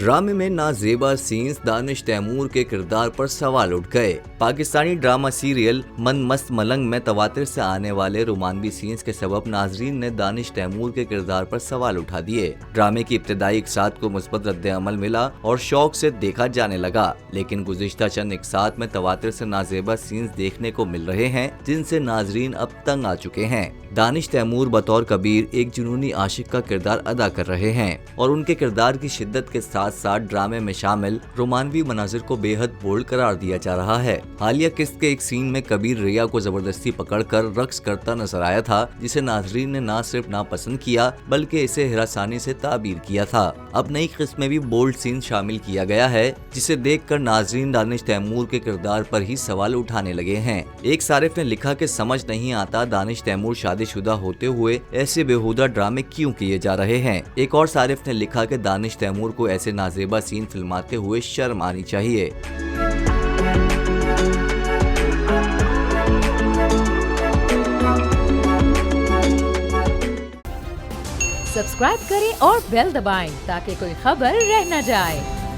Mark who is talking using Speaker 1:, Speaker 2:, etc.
Speaker 1: ड्रामे में नाजेबा सीन्स दानिश तैमूर के किरदार पर सवाल उठ गए। पाकिस्तानी ड्रामा सीरियल मन मस्त मलंग में तवातिर से आने वाले रोमानवी सीन्स के सबब नाजरीन ने दानिश तैमूर के किरदार पर सवाल उठा दिए। ड्रामे की इब्तिदाई इकसात को मुस्बत रद्द-ए-अमल मिला और शौक से देखा जाने लगा, लेकिन गुज़िश्ता चंद इकसात में तवातिर से नाजेबा सीन्स देखने को मिल रहे हैं जिनसे नाजरीन अब तंग आ चुके हैं। दानिश तैमूर बतौर कबीर एक जुनूनी आशिक का किरदार अदा कर रहे हैं और उनके किरदार की शिद्दत के साथ साथ ड्रामे में शामिल रोमानवी मनाजिर को बेहद बोल्ड करार दिया जा रहा है। हालिया किस्त के एक सीन में कबीर रिया को जबरदस्ती पकड़कर रक्स करता नजर आया था, जिसे नाजरीन ने न सिर्फ नापसंद किया बल्कि इसे हिरासानी से ताबीर किया था। अब नई किस्त में भी बोल्ड सीन शामिल किया गया है, जिसे देखकर नाजरीन दानिश तैमूर के किरदार पर ही सवाल उठाने लगे हैं। एक सारिफ ने लिखा कि समझ नहीं आता दानिश तैमूर शादीशुदा होते हुए ऐसे बेहुदा ड्रामे क्यों किए जा रहे हैं। एक और सारिफ ने लिखा कि दानिश तैमूर को ऐसे नाजेबा सीन फिल्माते हुए शर्म आनी चाहिए।
Speaker 2: सब्सक्राइब करें और बेल दबाएं ताकि कोई खबर रह न जाए।